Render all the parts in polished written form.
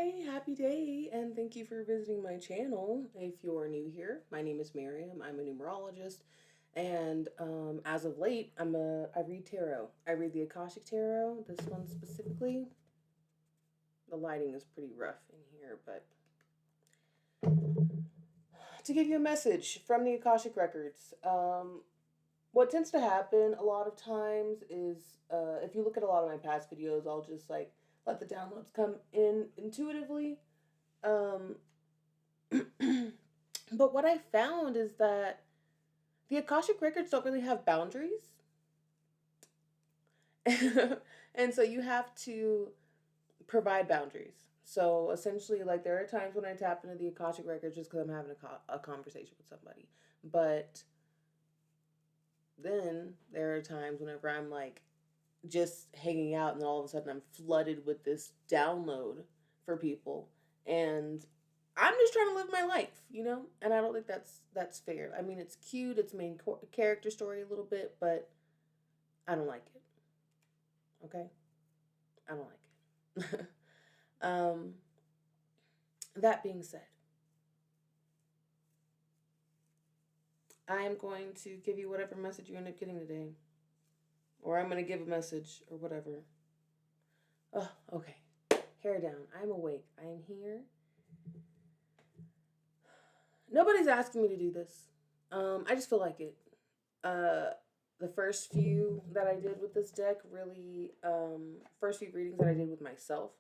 Hi, happy day, and thank you for visiting my channel. If you're new here, my name is Miriam. I'm a numerologist, and as of late, I read tarot. I read the Akashic Tarot. This one specifically. The lighting is pretty rough in here, but to give you a message from the Akashic records, what tends to happen a lot of times is if you look at a lot of my past videos, I'll just like let the downloads come in intuitively. Um, but what I found is that the Akashic records don't really have boundaries. And so you have to provide boundaries. So essentially, like, there are times when I tap into the Akashic records just because I'm having a conversation with somebody. But then there are times whenever I'm like just hanging out and then all of a sudden I'm flooded with this download for people. And I'm just trying to live my life, you know? And I don't think that's fair. I mean, it's cute, it's main character story a little bit, but I don't like it. Okay? I don't like it. um that being said, I am going to give you whatever message you end up getting today. Or I'm going to give a message or whatever. Oh, okay. Hair down. I'm awake. I am here. Nobody's asking me to do this. I just feel like it. Uh, the first few that I did with this deck really, first few readings that I did with myself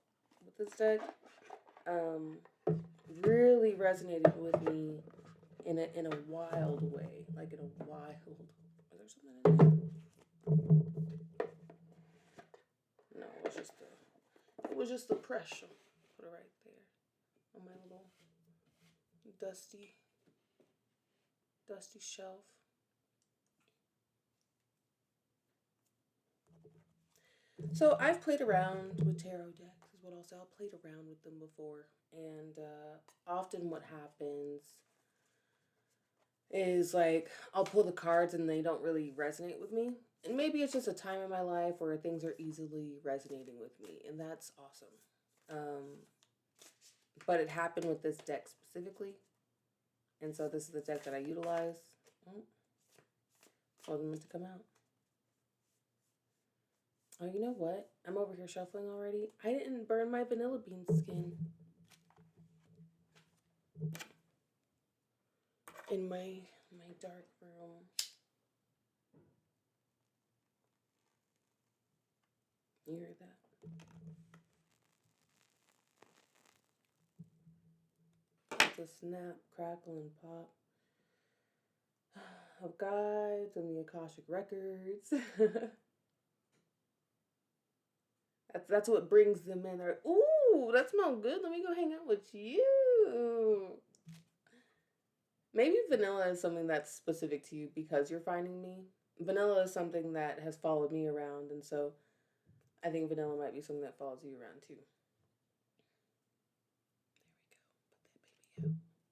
with this deck, um, really resonated with me in a wild way, like in a wild. Was there something in there? No, it was just the pressure. Put it right there on my little dusty, dusty shelf. So I've played around with tarot decks, is what I'll say. I've played around with them before, and often what happens is like I'll pull the cards and they don't really resonate with me, and maybe it's just a time in my life where things are easily resonating with me, and that's awesome. But it happened with this deck specifically, and so this is the deck that I utilize. Oh, wasn't meant to come out. Oh, you know what? I'm over here shuffling already. I didn't burn my vanilla bean skin in my dark room. You hear that? It's a snap, crackle, and pop of guides and the Akashic records. that's what brings them in. They're like, ooh, that smells good. Let me go hang out with you. Maybe vanilla is something that's specific to you because you're finding me. Vanilla is something that has followed me around, and so I think vanilla might be something that follows you around too. There we go. Put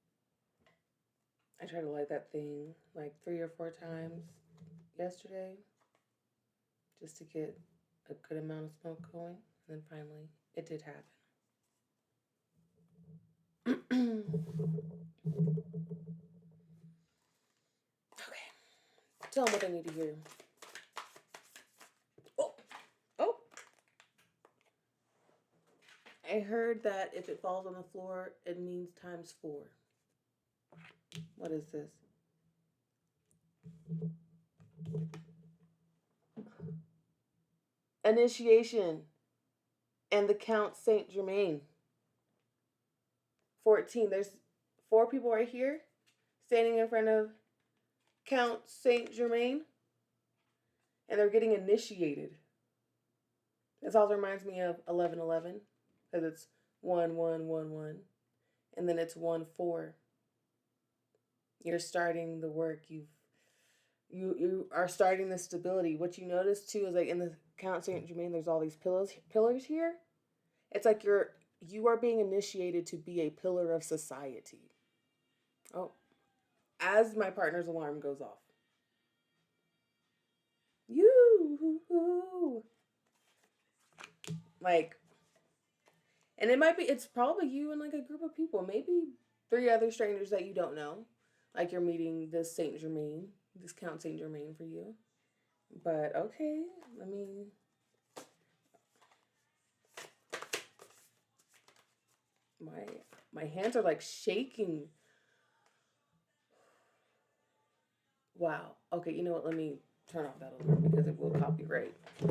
that baby out. I tried to light that thing like 3 or 4 times yesterday just to get a good amount of smoke going. And then finally, it did happen. Okay. Tell them what they need to hear. Oh, oh. I heard that if it falls on the floor, it means ×4. What is this? Initiation and the Count Saint Germain. 14. There's 4 people right here standing in front of Count Saint Germain, and they're getting initiated. This also reminds me of 1111 because it's 1111, and then it's 14. You're starting the work. You are starting the stability. What you notice too is like in the Count Saint Germain, there's all these pillars here. It's like you are being initiated to be a pillar of society. Oh, as my partner's alarm goes off. You like And it's probably you and like a group of people, maybe three other strangers that you don't know. Like you're meeting this Saint Germain, this Count Saint Germain for you. But okay, I mean, my my hands are like shaking. Wow. Okay, you know what? Let me turn off that alert because it will copyright. I'm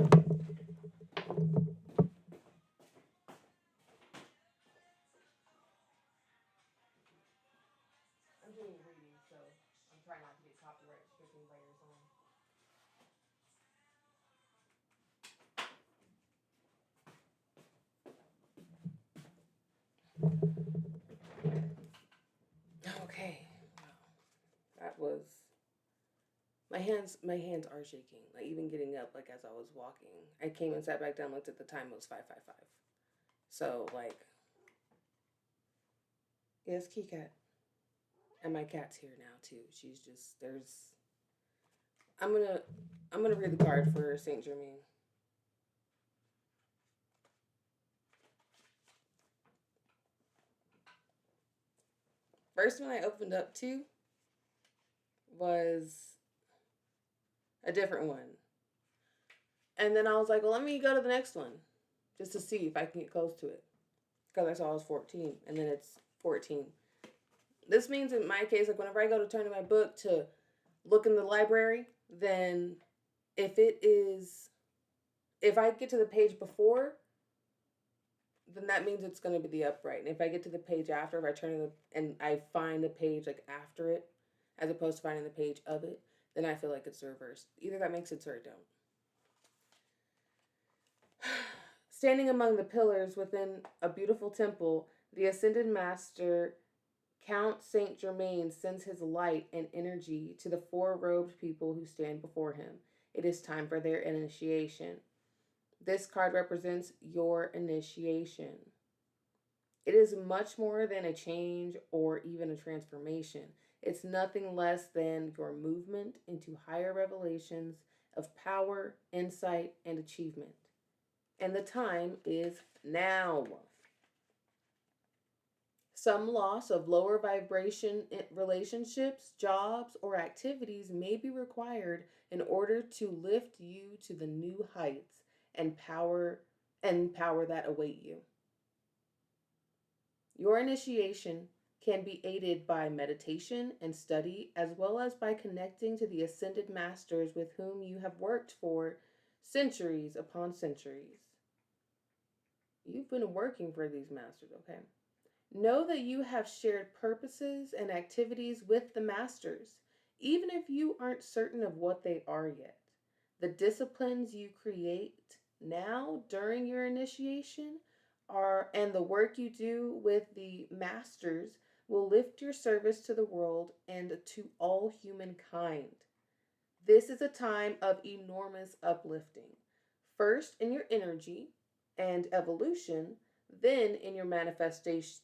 doing reading, so I'm trying not to get copyright stricken layers on. Okay. Wow. That was my hands are shaking. Like even getting up, like as I was walking. I came and sat back down, looked at the time, it was 5:55. So like yes, Key Cat. And my cat's here now too. She's just there's I'm gonna I'm gonna read the card for Saint Germain. First one I opened up to was a different one. And then I was like, well, let me go to the next one just to see if I can get close to it. Because I saw it was 14, and then it's 14. This means in my case, like whenever I go to turn in my book to look in the library, then if it is, if I get to the page before, then that means it's going to be the upright. And if I get to the page after, if I turn it and I find the page like after it, as opposed to finding the page of it, then I feel like it's reversed. Either that makes sense or it don't. Standing among the pillars within a beautiful temple, the ascended master Count Saint Germain sends his light and energy to the four robed people who stand before him. It is time for their initiation. This card represents your initiation. It is much more than a change or even a transformation. It's nothing less than your movement into higher revelations of power, insight, and achievement. And the time is now. Some loss of lower vibration relationships, jobs, or activities may be required in order to lift you to the new heights and power that await you. Your initiation can be aided by meditation and study, as well as by connecting to the ascended masters with whom you have worked for centuries upon centuries. You've been working for these masters, okay? Know that you have shared purposes and activities with the masters, even if you aren't certain of what they are yet. The disciplines you create now during your initiation are and the work you do with the masters will lift your service to the world and to all humankind. This is a time of enormous uplifting. First in your energy and evolution, then in your manifestation,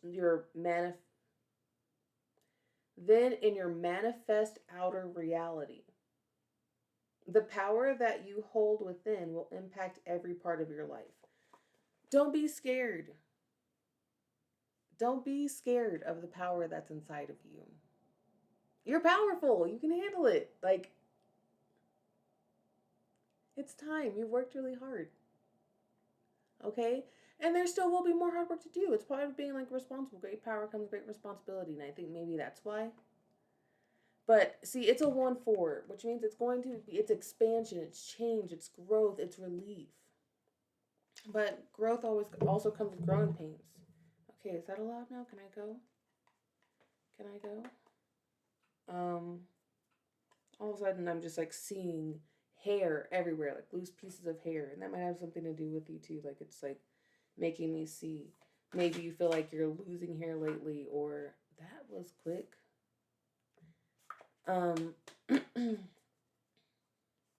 then in your manifest outer reality. The power that you hold within will impact every part of your life. Don't be scared. Don't be scared of the power that's inside of you. You're powerful. You can handle it. Like, it's time. You've worked really hard. Okay? And there still will be more hard work to do. It's part of being like responsible. Great power comes great responsibility. And I think maybe that's why. But see, it's a 1-4, which means it's going to be, it's expansion, it's change, it's growth, it's relief. But growth always also comes with growing pains. Okay, is that allowed now? Can I go? Can I go? All of a sudden I'm just like seeing hair everywhere, like loose pieces of hair. And that might have something to do with you too. Like it's like making me see. Maybe you feel like you're losing hair lately, or that was quick.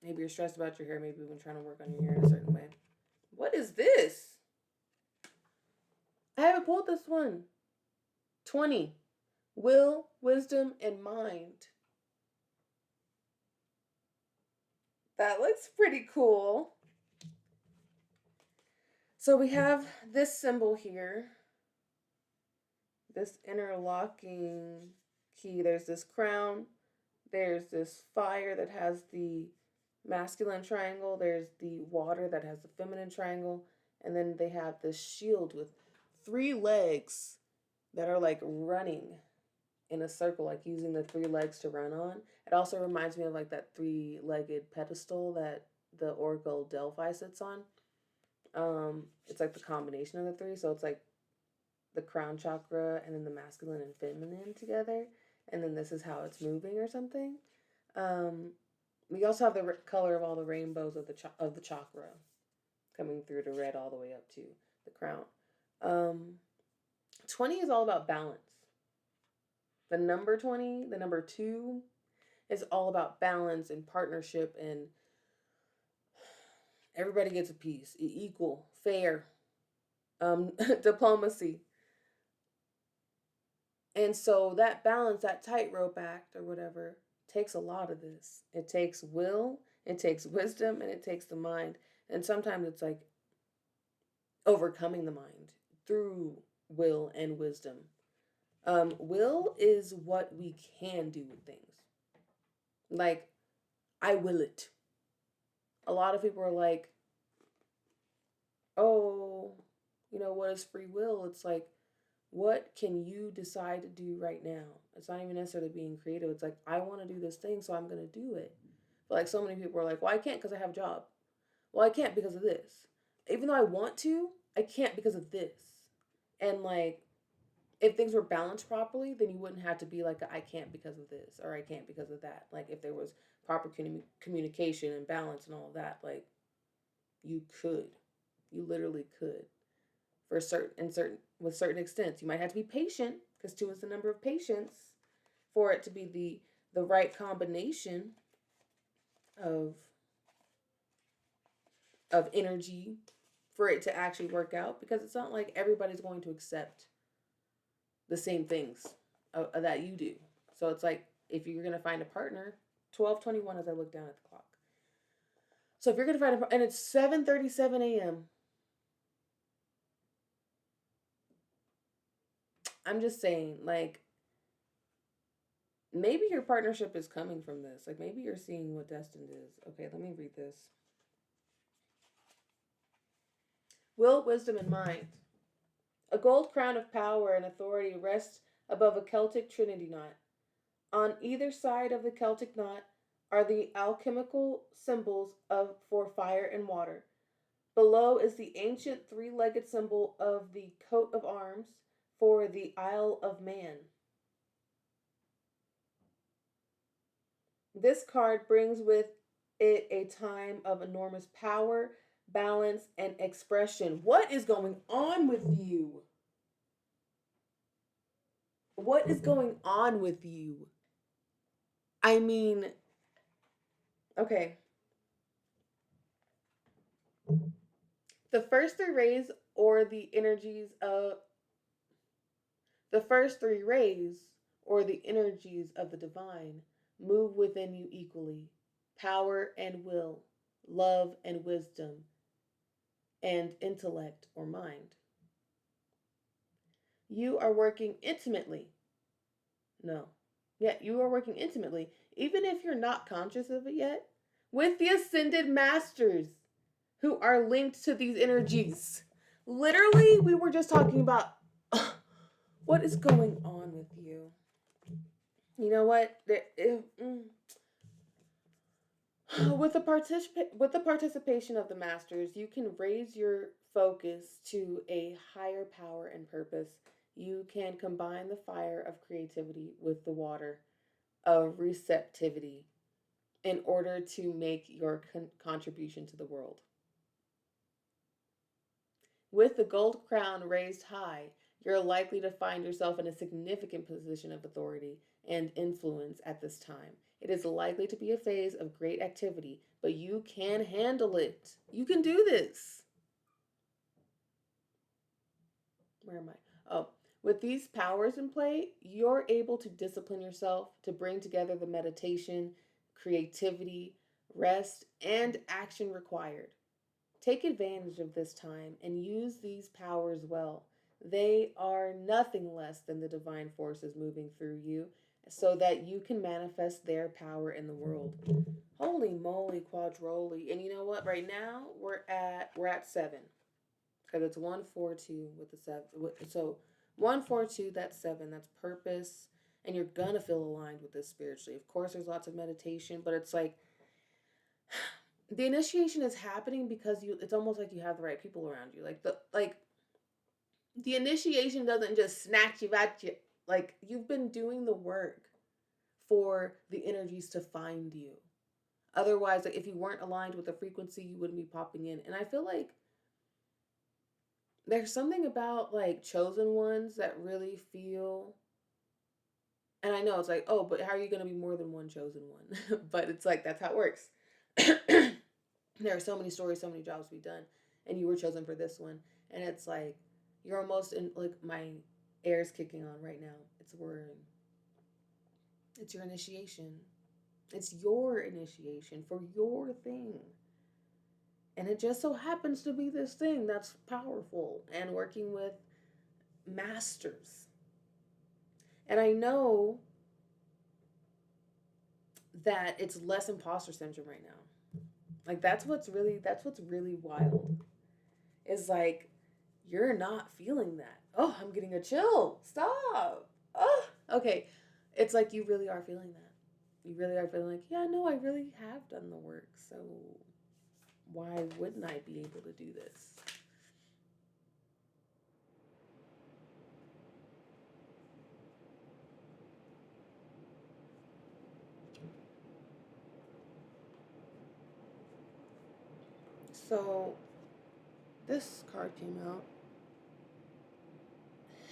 Maybe you're stressed about your hair. Maybe you've been trying to work on your hair in a certain way. What is this? I haven't pulled this one. 20. Will, wisdom, and mind. That looks pretty cool. So we have this symbol here, this interlocking key. There's this crown, there's this fire that has the masculine triangle, there's the water that has the feminine triangle, and then they have this shield with three legs that are like running in a circle, like using the three legs to run on. It also reminds me of like that three-legged pedestal that the Oracle Delphi sits on. It's like the combination of the three, so it's like the crown chakra and then the masculine and feminine together, and then this is how it's moving or something. Um, we also have the color of all the rainbows of the chakra coming through to red all the way up to the crown. Um, 20 is all about balance. The number 20, the number 2, is all about balance and partnership, and everybody gets a piece, equal, fair, diplomacy. And so that balance, that tightrope act or whatever, takes a lot of this. It takes will, it takes wisdom, and it takes the mind. And sometimes it's like overcoming the mind through will and wisdom. Will is what we can do with things. Like, I will it. A lot of people are like, oh, what is free will? It's like, what can you decide to do right now? It's not even necessarily being creative. It's like, I want to do this thing, so I'm going to do it. But like, so many people are like, well, I can't because I have a job. Well, I can't because of this. Even though I want to, I can't because of this. And like, if things were balanced properly, then you wouldn't have to be like, I can't because of this or I can't because of that. Like, if there was proper communication and balance and all of that, like, you could. You literally could. For certain with certain extents. You might have to be patient because 2 is the number of patience for it to be the right combination of energy for it to actually work out, because it's not like everybody's going to accept the same things that you do. So it's like, if you're going to find a partner, 12:21 as I look down at the clock. So if you're going to find and it's 7:37 a.m. I'm just saying, like, maybe your partnership is coming from this. Like, maybe you're seeing what destined is. Okay, let me read this. Will, wisdom, and mind. A gold crown of power and authority rests above a Celtic trinity knot. On either side of the Celtic knot are the alchemical symbols for fire and water. Below is the ancient three-legged symbol of the coat of arms for the Isle of Man. This card brings with it a time of enormous power, balance, and expression. What is going on with you? What is going on with you? I mean, okay. The first three rays or the energies of the first three rays or the energies of the divine move within you equally. Power and will, love and wisdom, and intellect or mind. You are working intimately. No. Yeah, you are working intimately, even if you're not conscious of it yet, with the ascended masters who are linked to these energies. Literally, we were just talking about what is going on with you. You know what? With the participation of the masters, you can raise your focus to a higher power and purpose. You can combine the fire of creativity with the water of receptivity in order to make your contribution to the world. With the gold crown raised high, you're likely to find yourself in a significant position of authority and influence at this time. It is likely to be a phase of great activity, but you can handle it. You can do this. Where am I? Oh, with these powers in play, you're able to discipline yourself to bring together the meditation, creativity, rest, and action required Take advantage of this time and use these powers well. They are nothing less than the divine forces moving through you so that you can manifest their power in the world. Holy moly, quadroli. And you know what? Right now we're at 7 because it's 142 with the 7. So 142, that's 7. That's purpose, and you're gonna feel aligned with this spiritually. Of course, there's lots of meditation, but it's like the initiation is happening because you. It's almost like you have the right people around you. The initiation doesn't just snatch you at you. Like, you've been doing the work for the energies to find you. Otherwise, like, if you weren't aligned with the frequency, you wouldn't be popping in. And I feel like there's something about like chosen ones that really feel, and I know it's like, oh, but how are you going to be more than one chosen one? But it's like, that's how it works. There are so many stories, so many jobs to be done, and you were chosen for this one. And it's like, you're almost in, like, my air's kicking on right now. It's your initiation. It's your initiation for your thing. And it just so happens to be this thing that's powerful and working with masters. And I know that it's less imposter syndrome right now. Like, that's what's really wild. Is like, you're not feeling that. Oh, I'm getting a chill. Stop. Oh, okay. It's like you really are feeling that. You really are feeling like, yeah, no, I really have done the work. So why wouldn't I be able to do this? So this card came out.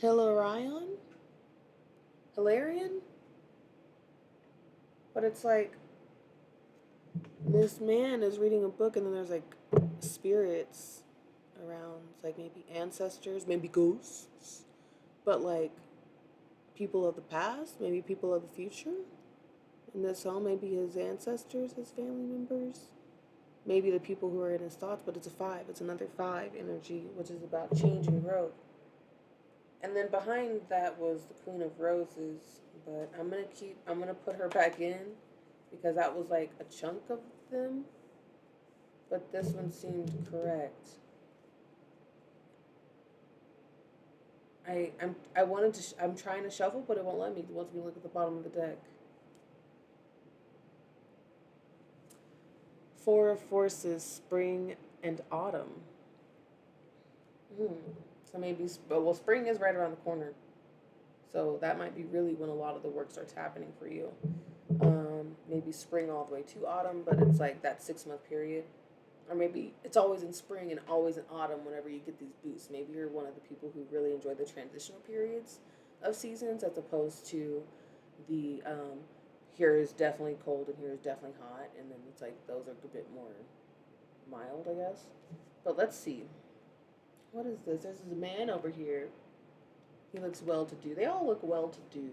Hilarion? But it's like, this man is reading a book and then there's like spirits around. It's like maybe ancestors, maybe ghosts. But like people of the past, maybe people of the future. In this home, maybe his ancestors, his family members. Maybe the people who are in his thoughts, but it's a 5. It's another 5 energy, which is about change and growth. And then behind that was the Queen of Roses, but I'm gonna put her back in because that was like a chunk of them. But this one seemed correct. I'm trying to shuffle, but it won't let me. It wants me to look at the bottom of the deck. 4 of Forces, spring and autumn. So maybe, well, spring is right around the corner. So that might be really when a lot of the work starts happening for you. Maybe spring all the way to autumn, but it's like that 6-month period. Or maybe it's always in spring and always in autumn whenever you get these boosts. Maybe you're one of the people who really enjoy the transitional periods of seasons as opposed to the here is definitely cold and here is definitely hot. And then it's like those are a bit more mild, I guess. But let's see. What is this? There's a man over here. He looks well to do. They all look well to do.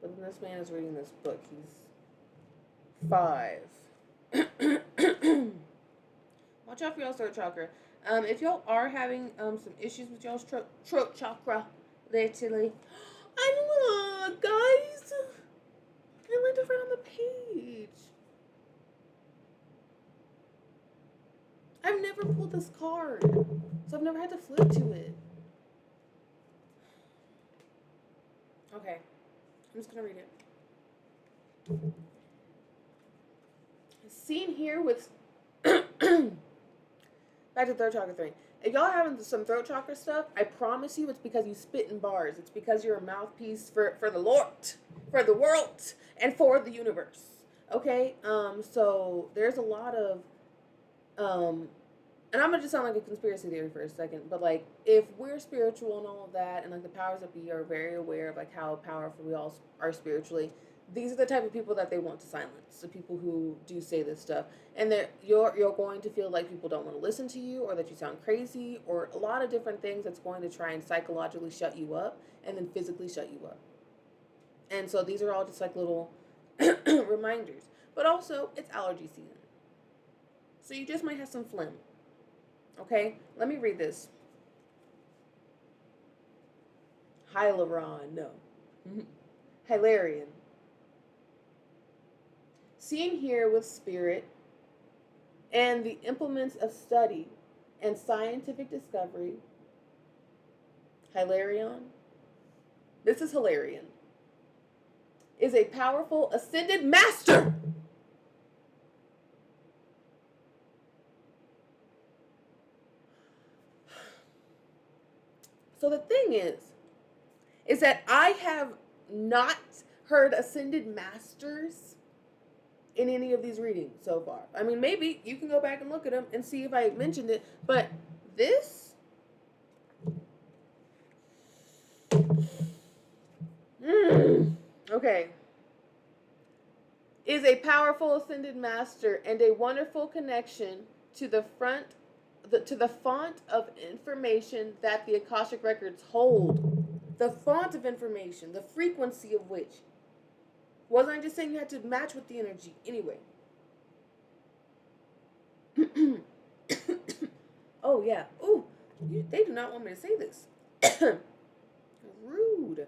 But then this man is reading this book. He's 5. Watch out for y'all's throat chakra. If y'all are having some issues with y'all's throat chakra lately, guys, I landed right on the page. I've never pulled this card, so I've never had to flip to it. Okay, I'm just gonna read it. Seen here with back to throat chakra 3. If y'all having some throat chakra stuff, I promise you it's because you spit in bars. It's because you're a mouthpiece for the Lord, for the world, and for the universe. Okay? So there's a lot of and I'm gonna just sound like a conspiracy theory for a second, but like, if we're spiritual and all of that, and like the powers that be are very aware of like how powerful we all are spiritually, these are the type of people that they want to silence. The people who do say this stuff, and that you're going to feel like people don't want to listen to you, or that you sound crazy, or a lot of different things that's going to try and psychologically shut you up, and then physically shut you up. And so these are all just like little reminders. But also, it's allergy season, so you just might have some phlegm. Okay, let me read this. Hyaluron, no. Hilarion. Seen here with spirit and the implements of study and scientific discovery. Hilarion. This is Hilarion. Is a powerful ascended master. So the thing is that I have not heard ascended masters in any of these readings so far. I mean, maybe you can go back and look at them and see if I mentioned it, but this. Okay. Is a powerful ascended master and a wonderful connection to to the font of information that the Akashic records hold. The font of information, the frequency of which. Wasn't I just saying you had to match with the energy anyway? Oh yeah. Ooh, they do not want me to say this. Rude.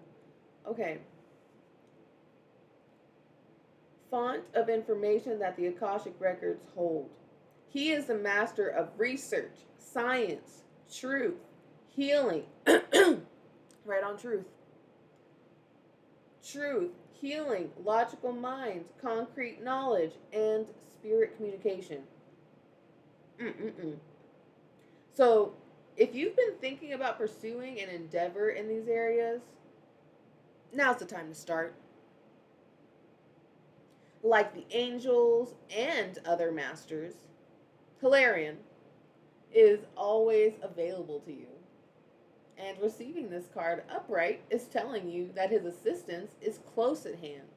Okay. Font of information that the Akashic records hold. He is the master of research, science, truth, healing. Right on truth. Truth, healing, logical minds, concrete knowledge, and spirit communication. Mm-mm-mm. So, if you've been thinking about pursuing an endeavor in these areas, now's the time to start. Like the angels and other masters, Hilarion is always available to you. And receiving this card upright is telling you that his assistance is close at hand.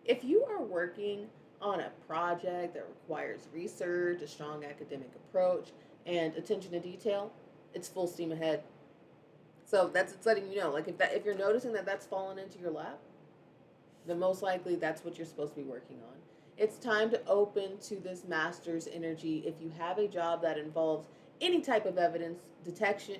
If you are working on a project that requires research, a strong academic approach, and attention to detail, it's full steam ahead. So that's it's letting you know, like if you're noticing that that's fallen into your lap, then most likely that's what you're supposed to be working on. It's time to open to this master's energy if you have a job that involves any type of evidence detection,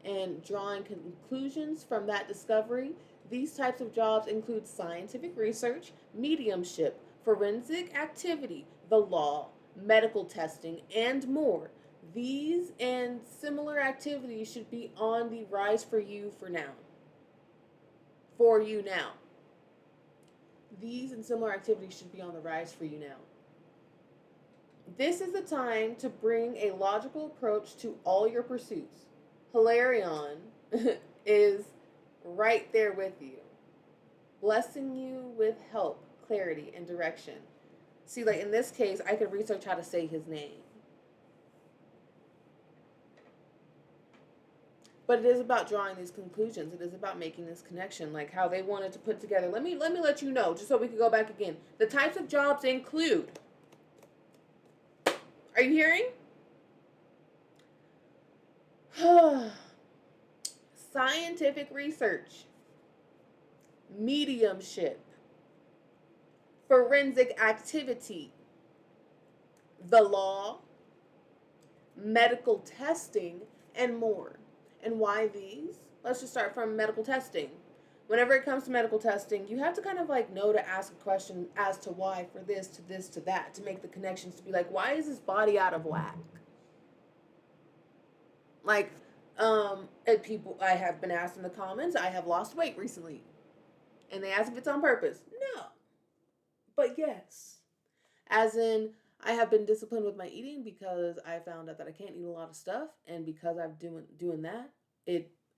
and drawing conclusions from that discovery. These types of jobs include scientific research, mediumship, forensic activity, the law, medical testing, and more. These and similar activities should be on the rise for you for now. For you now. These and similar activities should be on the rise for you now. This is the time to bring a logical approach to all your pursuits. Hilarion is right there with you, blessing you with help, clarity, and direction. See, like in this case, I could research how to say his name. But it is about drawing these conclusions. It is about making this connection, like how they wanted to put together. Let you know, just so we can go back again. The types of jobs include. Are you hearing? Scientific research, mediumship, forensic activity, the law, medical testing, and more. And why these? Let's just start from medical testing. Whenever it comes to medical testing, you have to kind of like know to ask a question as to why for this to this to that to make the connections to be like, why is this body out of whack? Like, and people, I have been asked in the comments, I have lost weight recently. And they ask if it's on purpose. No. But yes. As in, I have been disciplined with my eating because I found out that I can't eat a lot of stuff, and because I'm doing that,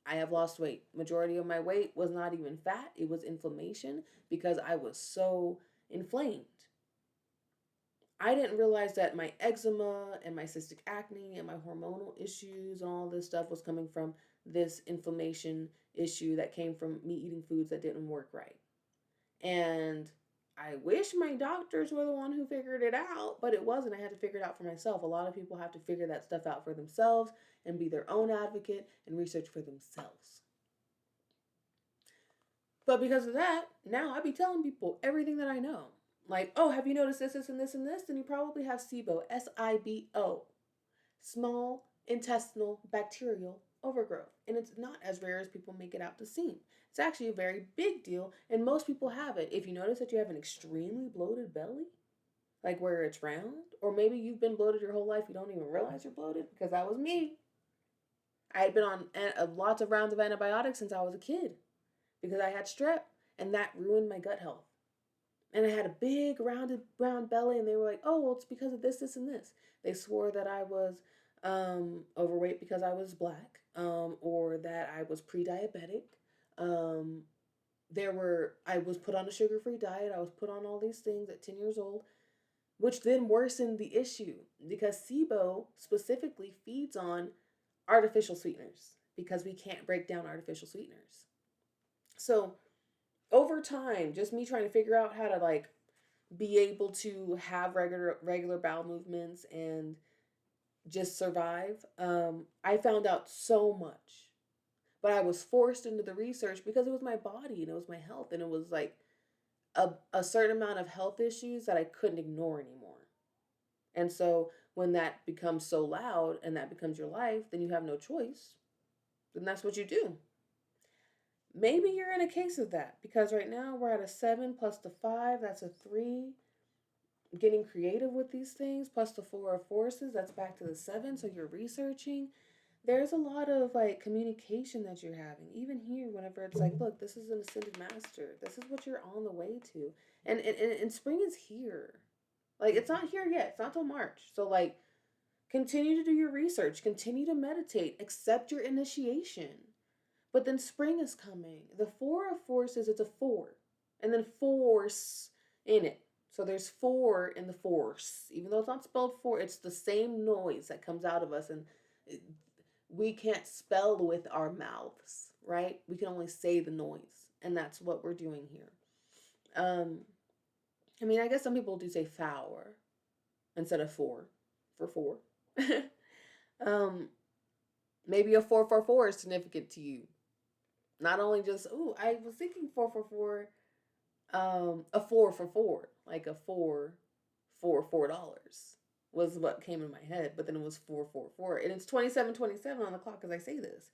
I have lost weight. Majority of my weight was not even fat; it was inflammation because I was so inflamed. I didn't realize that my eczema and my cystic acne and my hormonal issues and all this stuff was coming from this inflammation issue that came from me eating foods that didn't work right. And I wish my doctors were the one who figured it out, but it wasn't. I had to figure it out for myself. A lot of people have to figure that stuff out for themselves and be their own advocate and research for themselves. But because of that, now I be telling people everything that I know. Like, oh, have you noticed this, this, and this, and this? Then you probably have SIBO, SIBO. small intestinal bacterial overgrowth. And it's not as rare as people make it out to seem. It's actually a very big deal, and most people have it. If you notice that you have an extremely bloated belly, like where it's round, or maybe you've been bloated your whole life, you don't even realize you're bloated, because that was me. I had been on lots of rounds of antibiotics since I was a kid because I had strep, and that ruined my gut health. And I had a big rounded brown belly, and they were like, "Oh, well, it's because of this, this, and this." They swore that I was overweight because I was black, or that I was pre-diabetic. Um, I was put on a sugar-free diet. I was put on all these things at 10 years old, which then worsened the issue because SIBO specifically feeds on artificial sweeteners because we can't break down artificial sweeteners. So over time, just me trying to figure out how to like be able to have regular bowel movements and just survive, I found out so much. But I was forced into the research because it was my body and it was my health, and it was like a certain amount of health issues that I couldn't ignore anymore. And so when that becomes so loud and that becomes your life, then you have no choice. Then that's what you do. Maybe you're in a case of that because right now we're at a 7 plus the 5, that's a 3. Getting creative with these things plus the 4 of forces, that's back to the 7. So you're researching. There's a lot of like communication that you're having. Even here, whenever it's like, look, this is an ascended master. This is what you're on the way to. And spring is here. Like, it's not here yet. It's not till March. So, like, continue to do your research. Continue to meditate. Accept your initiation. But then spring is coming. The 4 of forces, it's a 4. And then force in it. So there's 4 in the force. Even though it's not spelled for, it's the same noise that comes out of us. And we can't spell with our mouths, right? We can only say the noise. And that's what we're doing here. I mean, I guess some people do say flower instead of for 4. Maybe a 444 is significant to you. Not only just, ooh, I was thinking 444, a 4 for 4, like a 4 for $4 was what came in my head, but then it was 444, and it's 27:27 on the clock as I say this.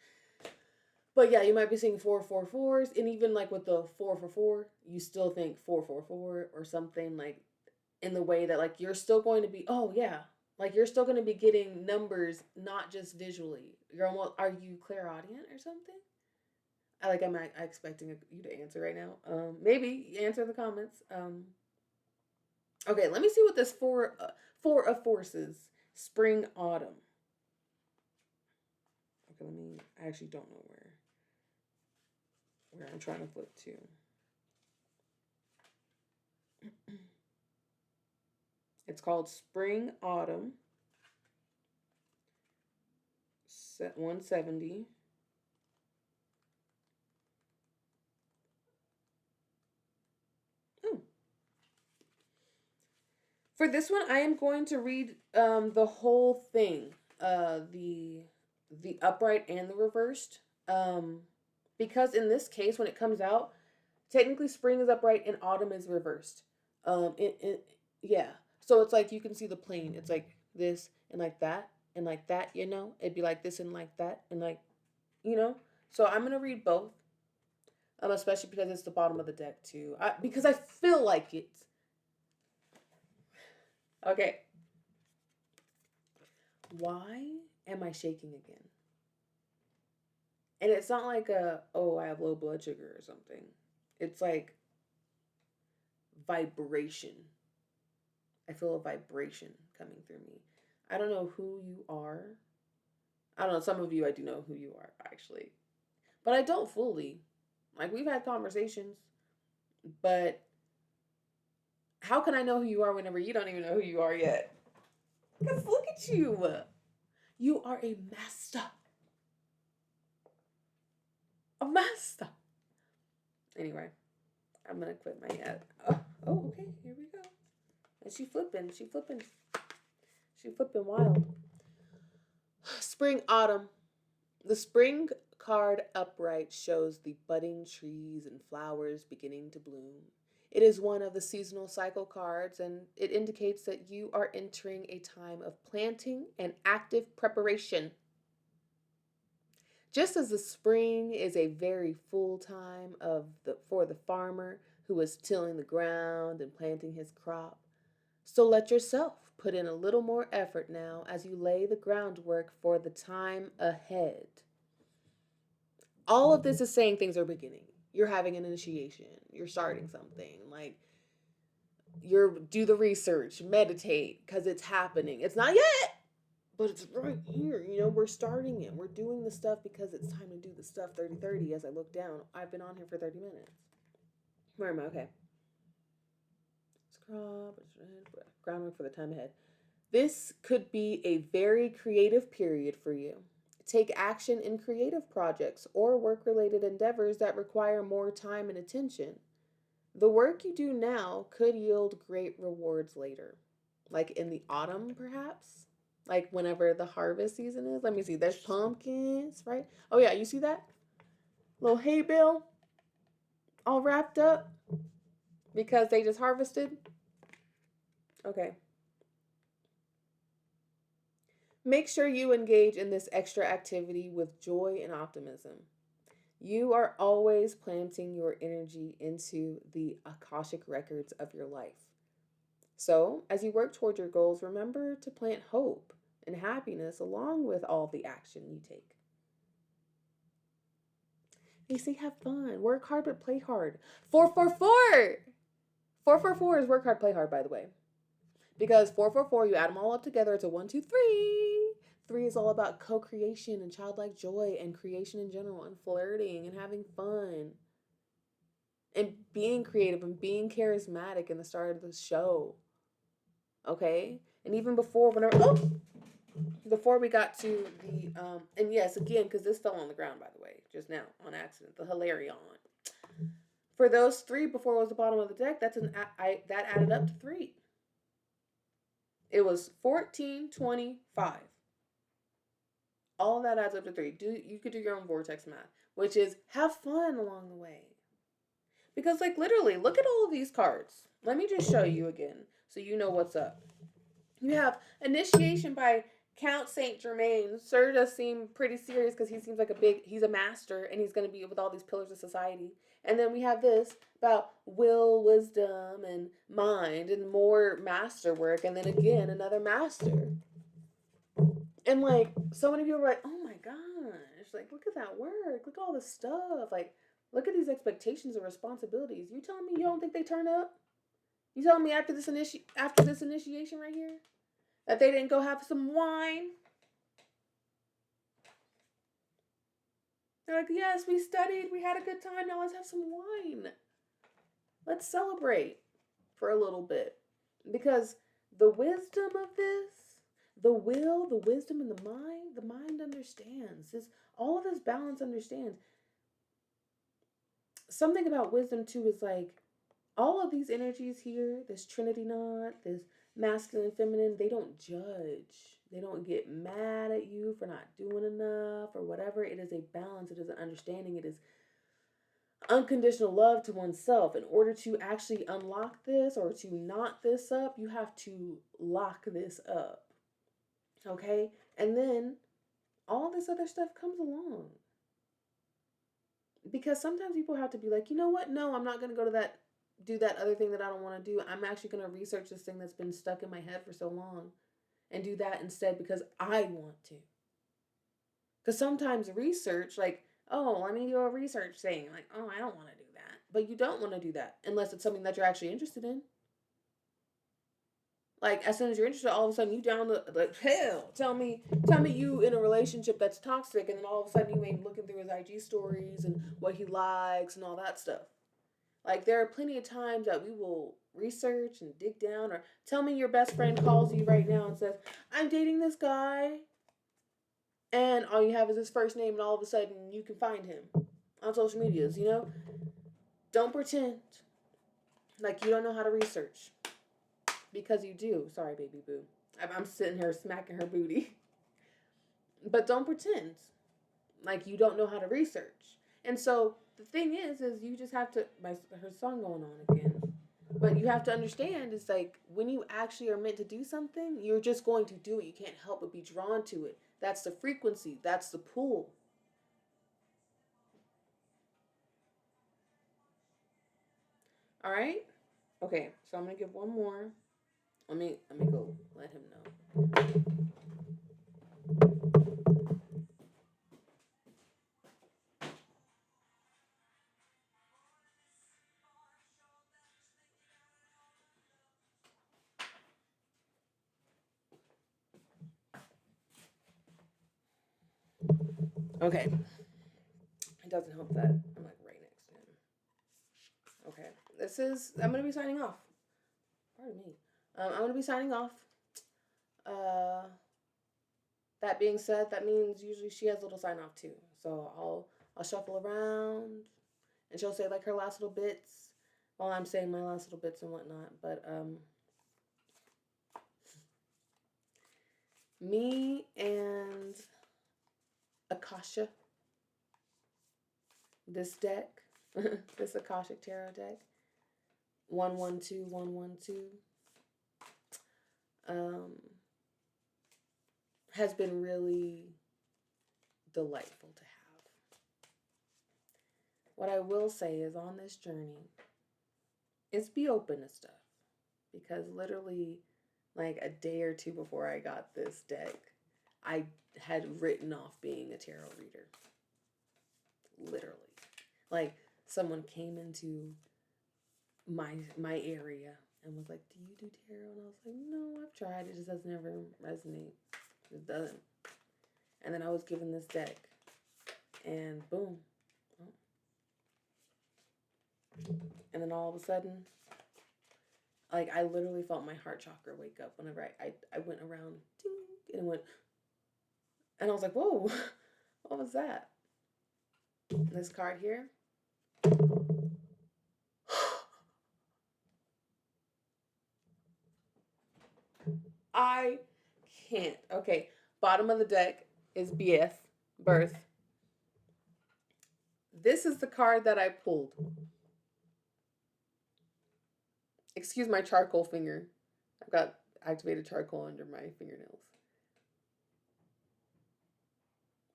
But yeah, you might be seeing 444s, and even like with the 444, you still think 444 or something like in the way that like you're still going to be, oh yeah, like you're still going to be getting numbers, not just visually. You're almost, are you clairaudient or something? Am I expecting you to answer right now? Maybe answer in the comments. Okay, let me see what this four of forces, spring, autumn. Okay, I actually don't know where I'm trying to flip to. It's called Spring Autumn 170. Oh. For this one, I am going to read the whole thing, the upright and the reversed, because in this case, when it comes out, technically spring is upright and autumn is reversed. Yeah. So it's like you can see the plane. It's like this and like that and like that. It'd be like this and like that and like, you know. So I'm gonna read both, especially because it's the bottom of the deck too. Because I feel like it. Okay. Why am I shaking again? And it's not like I have low blood sugar or something. It's like vibration. I feel a vibration coming through me. I don't know who you are. I don't know, some of you I do know who you are, actually. But I don't fully. Like, we've had conversations, but how can I know who you are whenever you don't even know who you are yet? Because look at you. You are a master. A master. Anyway, I'm going to quit my head. Oh, okay. Here we go. And she flipping wild. Spring, autumn. The spring card upright shows the budding trees and flowers beginning to bloom. It is one of the seasonal cycle cards, and it indicates that you are entering a time of planting and active preparation. Just as the spring is a very full time for the farmer who is tilling the ground and planting his crop, so let yourself put in a little more effort now as you lay the groundwork for the time ahead. All of this is saying things are beginning. You're having an initiation. You're starting something. Like, do the research, meditate, because it's happening. It's not yet, but it's right here. We're starting it. We're doing the stuff because it's time to do the stuff. 30-30. As I look down, I've been on here for 30 minutes. Where am I? Okay. Groundwork for the time ahead. This could be a very creative period for you. Take action in creative projects or work-related endeavors that require more time and attention. The work you do now could yield great rewards later, like in the autumn, perhaps. Like whenever the harvest season is. Let me see. There's pumpkins, right? Oh yeah, you see that? Little hay bale all wrapped up because they just harvested. Okay. Make sure you engage in this extra activity with joy and optimism. You are always planting your energy into the Akashic records of your life. So, as you work toward your goals, remember to plant hope and happiness along with all the action you take. They say have fun, work hard, but play hard. 444! 444 is work hard, play hard, by the way. Because 444, you add them all up together, it's a 1, 2, 3. 3 is all about co-creation and childlike joy and creation in general and flirting and having fun and being creative and being charismatic in the start of the show. Okay? And even before, before we got to the, and yes, again, because this fell on the ground, by the way, just now, on accident, the Hilarion. For those 3 before it was the bottom of the deck, that added up to 3. It was 1425. All of that adds up to 3. You could do your own vortex math, which is have fun along the way. Because, like, literally, look at all of these cards. Let me just show you again so you know what's up. You have Initiation by Count Saint Germain. Sir does seem pretty serious because he seems like he's a master and he's going to be with all these pillars of society. And then we have this about will, wisdom, and mind and more master work. And then again, another master. And like, so many people are like, oh my gosh, like, look at that work. Look at all this stuff. Like, look at these expectations and responsibilities. You telling me you don't think they turn up? You telling me after this initiation right here that they didn't go have some wine? They're like, yes, we studied. We had a good time. Now let's have some wine. Let's celebrate for a little bit. Because the wisdom of this, the will, the wisdom, and the mind understands. All of this balance understands. Something about wisdom, too, is like, all of these energies here, this Trinity knot, this masculine, feminine, they don't judge. They don't get mad at you for not doing enough or whatever. It is a balance. It is an understanding. It is unconditional love to oneself. In order to actually unlock this or to knot this up, you have to lock this up. Okay? And then all this other stuff comes along. Because sometimes people have to be like, you know what? No, I'm not going to go to do that other thing that I don't want to do. I'm actually going to research this thing that's been stuck in my head for so long and do that instead because I want to. Because sometimes research, like, oh, let me do a research thing. Like, oh, I don't want to do that. But you don't want to do that unless it's something that you're actually interested in. Like, as soon as you're interested, all of a sudden you down the hell. Tell me you in a relationship that's toxic, and then all of a sudden you ain't looking through his IG stories and what he likes and all that stuff. Like, there are plenty of times that we will research and dig down, or tell me your best friend calls you right now and says, I'm dating this guy, and all you have is his first name, and all of a sudden you can find him on social medias, Don't pretend like you don't know how to research. Because you do. Sorry, baby boo. I'm sitting here smacking her booty. But don't pretend like you don't know how to research. And so the thing is you just have to. Her song going on again. But you have to understand, it's like when you actually are meant to do something, you're just going to do it. You can't help but be drawn to it. That's the frequency, that's the pull. All right? Okay, so I'm gonna give one more. Let me go let him know. Okay. It doesn't help that I'm like right next to him. Okay. I'm gonna be signing off. Pardon me. I'm gonna be signing off. Uh that being said, that means usually she has a little sign off too. So I'll shuffle around and she'll say like her last little bits while I'm saying my last little bits and whatnot. But me and Akasha, this deck, this Akashic Tarot deck, 112112, um, has been really delightful to have. What I will say is on this journey is be open to stuff, because literally like a day or two before I got this deck, I had written off being a tarot reader. Literally. Like someone came into my area and was like, "Do you do tarot?" And I was like, "No, I've tried. It just doesn't ever resonate. It doesn't." And then I was given this deck, and boom. And then all of a sudden, like I literally felt my heart chakra wake up whenever I went around, ding, and it went, and I was like, "Whoa, what was that?" This card here. I can't. Okay, bottom of the deck is BF, birth. This is the card that I pulled. Excuse my charcoal finger. I've got activated charcoal under my fingernails.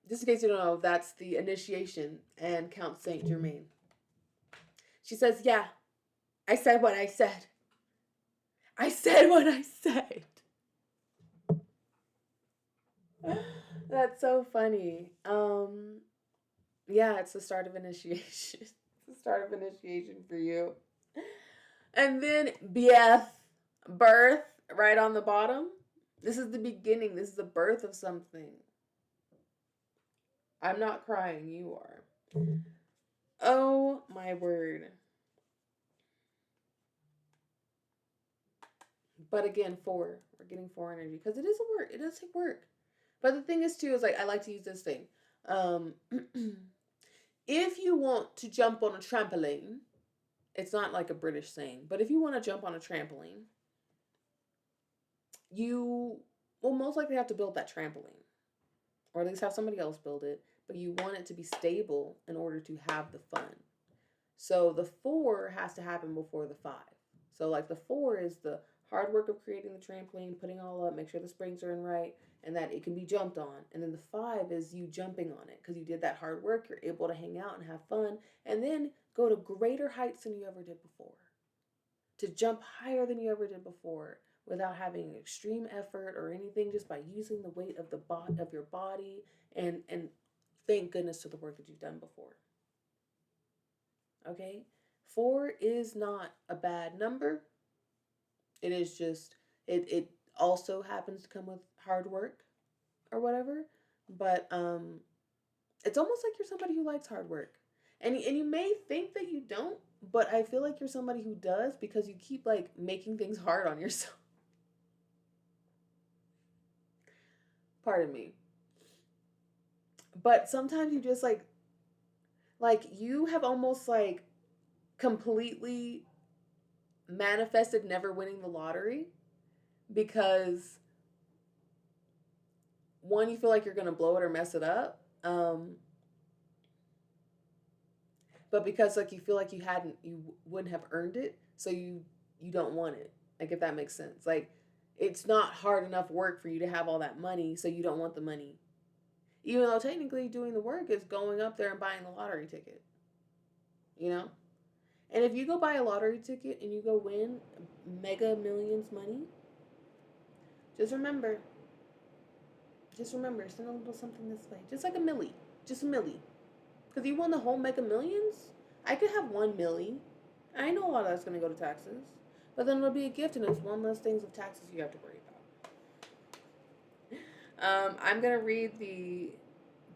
Just in case you don't know, that's the initiation and Count Saint Germain. She says, "Yeah, I said what I said. I said what I said." That's so funny. Yeah, it's the start of initiation. It's the start of initiation for you. And then BF, birth, right on the bottom. This is the beginning. This is the birth of something. I'm not crying. You are. Oh my word. But again, four. We're getting four energy because it is a work. It does take work. But the thing is too is like I like to use this thing. Um, if you want to jump on a trampoline, it's not like a British saying, but if you want to jump on a trampoline, you will most likely have to build that trampoline, or at least have somebody else build it. But you want it to be stable in order to have the fun. So the four has to happen before the five. So like the four is the hard work of creating the trampoline, putting it all up, make sure the springs are in right, and that it can be jumped on. And then the five is you jumping on it because you did that hard work. You're able to hang out and have fun, and then go to greater heights than you ever did before. To jump higher than you ever did before without having extreme effort or anything, just by using the weight of of your body, and thank goodness to the work that you've done before. Okay? Four is not a bad number. It is just it also happens to come with hard work or whatever. But it's almost like you're somebody who likes hard work. And you may think that you don't, but I feel like you're somebody who does because you keep like making things hard on yourself. Pardon me. But sometimes you just like you have almost like completely manifested never winning the lottery because one, you feel like you're gonna blow it or mess it up, but because like you feel like you wouldn't have earned it, so you you don't want it. Like, if that makes sense. Like, it's not hard enough work for you to have all that money, so you don't want the money. Even though technically doing the work is going up there and buying the lottery ticket. You know? And if you go buy a lottery ticket and you go win mega millions money, just remember, send a little something this way. Just like a milli. Just a milli. Because you won the whole mega millions, I could have 1 milli. I know a lot of that's going to go to taxes. But then it'll be a gift and it's one less things of taxes you have to worry about. I'm going to read the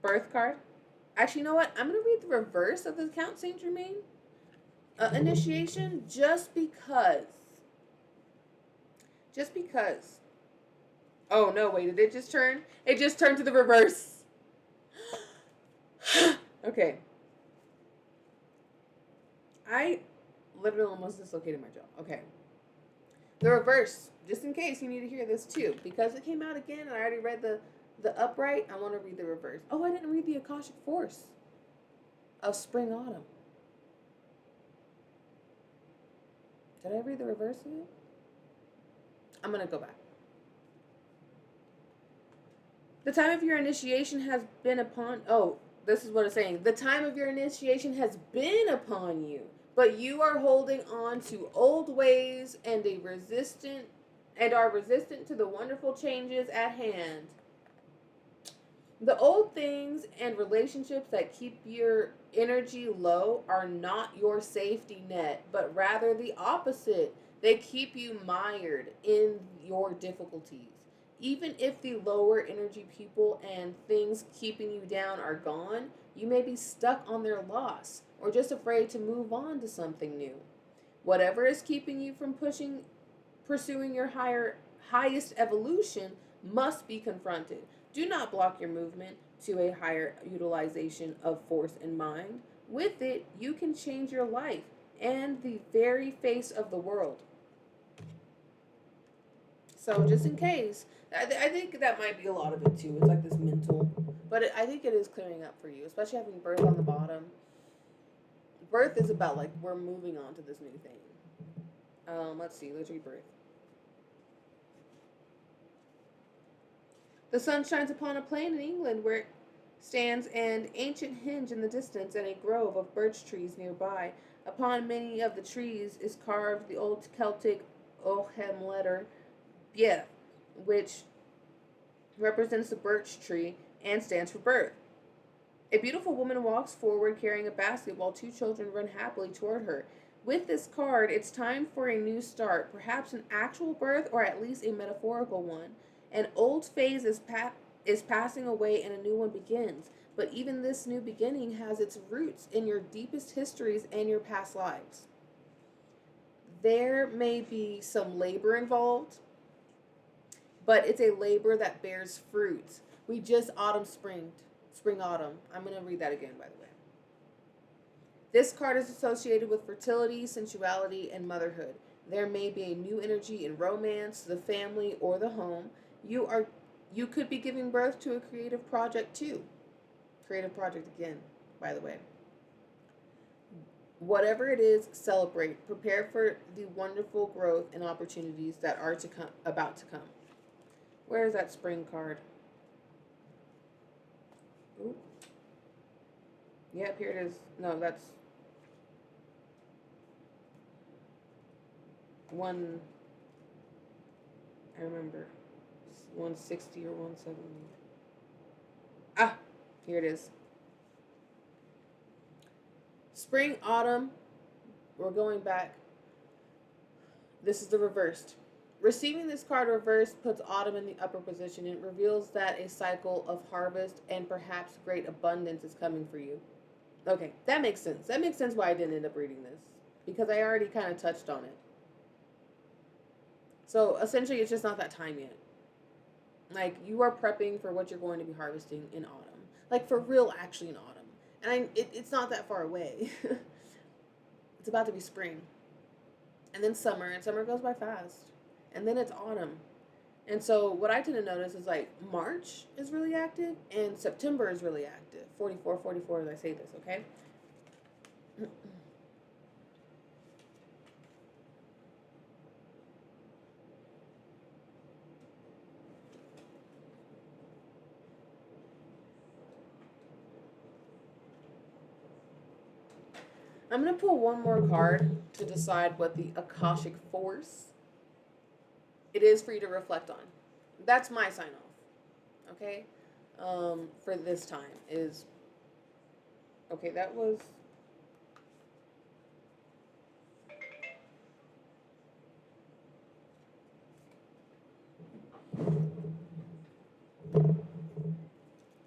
birth card. Actually, you know what? I'm going to read the reverse of the Count Saint Germain initiation just because. Just because. Oh, no, wait. Did it just turn? It just turned to the reverse. Okay. I literally almost dislocated my jaw. Okay. The reverse, just in case you need to hear this too. Because it came out again and I already read the upright, I want to read the reverse. Oh, I didn't read the Akashic Force of Spring Autumn. Did I read the reverse of it? I'm going to go back. The time of your initiation has been upon... Oh, this is what it's saying. The time of your initiation has been upon you, but you are holding on to old ways and are resistant to the wonderful changes at hand. The old things and relationships that keep your energy low are not your safety net, but rather the opposite. They keep you mired in your difficulties. Even if the lower energy people and things keeping you down are gone, you may be stuck on their loss or just afraid to move on to something new. Whatever is keeping you from pursuing your highest evolution must be confronted. Do not block your movement to a higher utilization of force and mind. With it, you can change your life and the very face of the world. So just in case, I think that might be a lot of it too. It's like this mental, but I think it is clearing up for you, especially having birth on the bottom. Birth is about like we're moving on to this new thing. Let's see, let's read birth. The sun shines upon a plain in England where stands an ancient hinge in the distance and a grove of birch trees nearby. Upon many of the trees is carved the old Celtic Ogham letter Beth, which represents the birch tree and stands for birth. A beautiful woman walks forward carrying a basket while two children run happily toward her. With this card, it's time for a new start, perhaps an actual birth or at least a metaphorical one. An old phase is passing away and a new one begins. But even this new beginning has its roots in your deepest histories and your past lives. There may be some labor involved, but it's a labor that bears fruit. We just spring, autumn. I'm going to read that again, by the way. This card is associated with fertility, sensuality, and motherhood. There may be a new energy in romance, the family, or the home. You could be giving birth to a creative project too. Creative project again, by the way. Whatever it is, celebrate. Prepare for the wonderful growth and opportunities that are about to come. Where is that spring card? Ooh. Yep, here it is. No, that's one. I remember. 160 or 170. Ah, here it is. Spring, autumn. We're going back. This is the reversed. Receiving this card reversed puts autumn in the upper position. It reveals that a cycle of harvest and perhaps great abundance is coming for you. Okay, that makes sense. That makes sense why I didn't end up reading this. Because I already kind of touched on it. So essentially it's just not that time yet. Like, you are prepping for what you're going to be harvesting in autumn. Like, for real, actually, in autumn. And it's not that far away. It's about to be spring. And then summer. And summer goes by fast. And then it's autumn. And so what I tend to notice is, like, March is really active. And September is really active. 44 as I say this, okay? I'm going to pull one more card to decide what the Akashic Force it is for you to reflect on. That's my sign off. Okay? For this time is okay, that was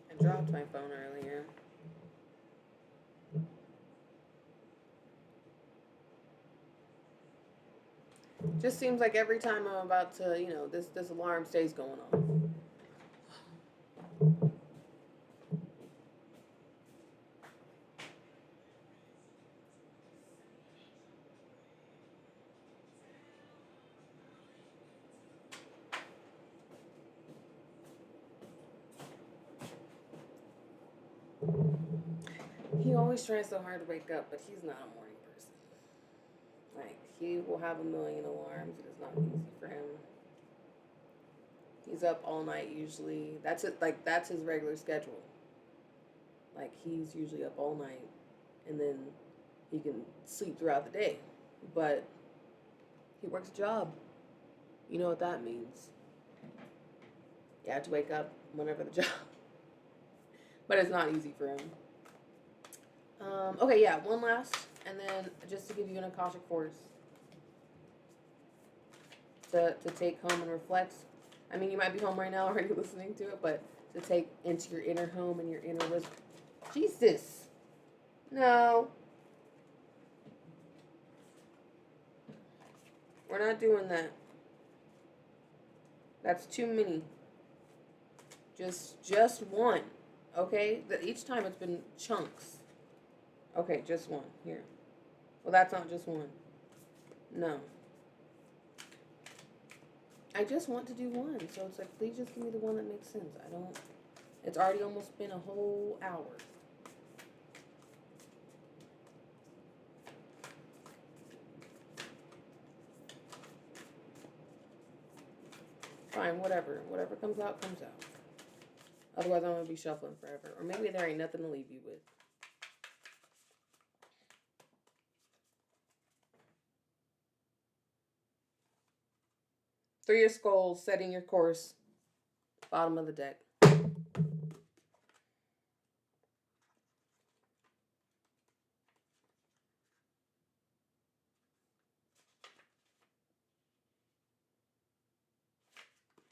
I dropped my phone earlier. Just seems like every time I'm about to, this alarm stays going off. He always tries so hard to wake up, but he's not a morning person. Like, he will have a million alarms. It is not easy for him. He's up all night usually. That's it. Like, that's his regular schedule. Like, he's usually up all night, and then he can sleep throughout the day. But he works a job. You know what that means. You have to wake up whenever the job. But it's not easy for him. Okay, yeah, one last, and then just to give you an Akashic Force to take home and reflect. I mean, you might be home right now already listening to it, but to take into your inner home and your inner wisdom. Jesus. No. We're not doing that. That's too many. Just one. Okay? Each time it's been chunks. Okay, just one. Here. Well, that's not just one. No. I just want to do one. So it's like, please just give me the one that makes sense. It's already almost been a whole hour. Fine, whatever. Whatever comes out, comes out. Otherwise, I'm going to be shuffling forever. Or maybe there ain't nothing to leave you with. Three of Skulls, setting your course. Bottom of the deck.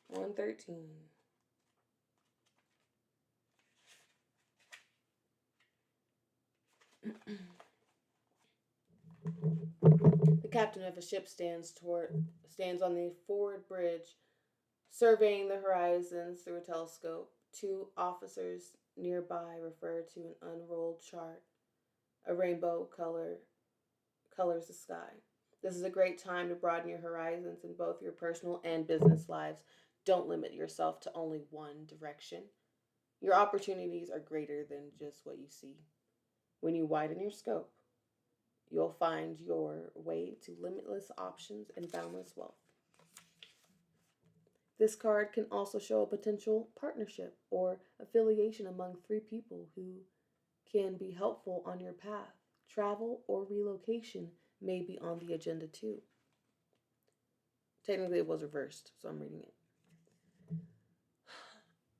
One 13. The captain of a ship stands on the forward bridge, surveying the horizons through a telescope. Two officers nearby refer to an unrolled chart. A rainbow colors the sky. This is a great time to broaden your horizons in both your personal and business lives. Don't limit yourself to only one direction. Your opportunities are greater than just what you see. When you widen your scope, you'll find your way to limitless options and boundless wealth. This card can also show a potential partnership or affiliation among three people who can be helpful on your path. Travel or relocation may be on the agenda too. Technically, it was reversed, so I'm reading it.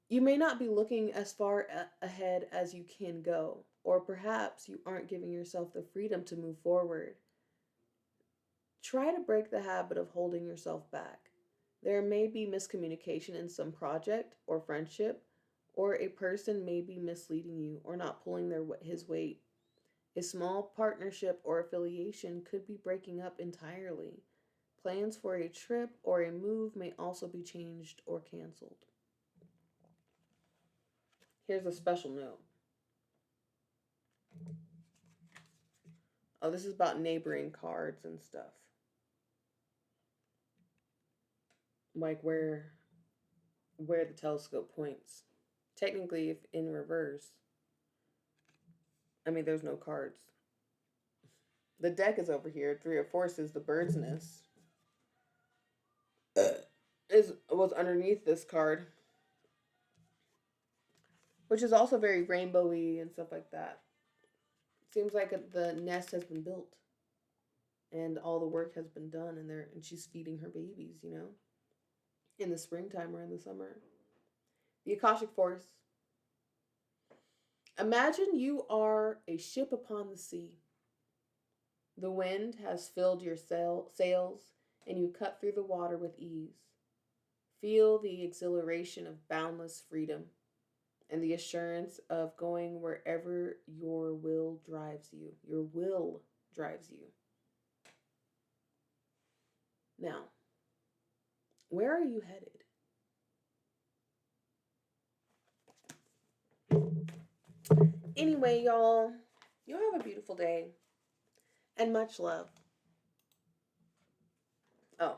You may not be looking as far ahead as you can go, or perhaps you aren't giving yourself the freedom to move forward. Try to break the habit of holding yourself back. There may be miscommunication in some project or friendship, or a person may be misleading you or not pulling his weight. A small partnership or affiliation could be breaking up entirely. Plans for a trip or a move may also be changed or canceled. Here's a special note. Oh, this is about neighboring cards and stuff. Like where the telescope points. Technically, if in reverse, I mean, there's no cards. The deck is over here. Three of Forces, the bird's nest, was underneath this card, which is also very rainbowy and stuff like that. Seems like the nest has been built and all the work has been done, and she's feeding her babies, you know, in the springtime or in the summer. The Akashic Force. Imagine you are a ship upon the sea. The wind has filled your sails, and you cut through the water with ease. Feel the exhilaration of boundless freedom and the assurance of going wherever your will drives you. Your will drives you. Now, where are you headed? Anyway, y'all, you have a beautiful day and much love. Oh.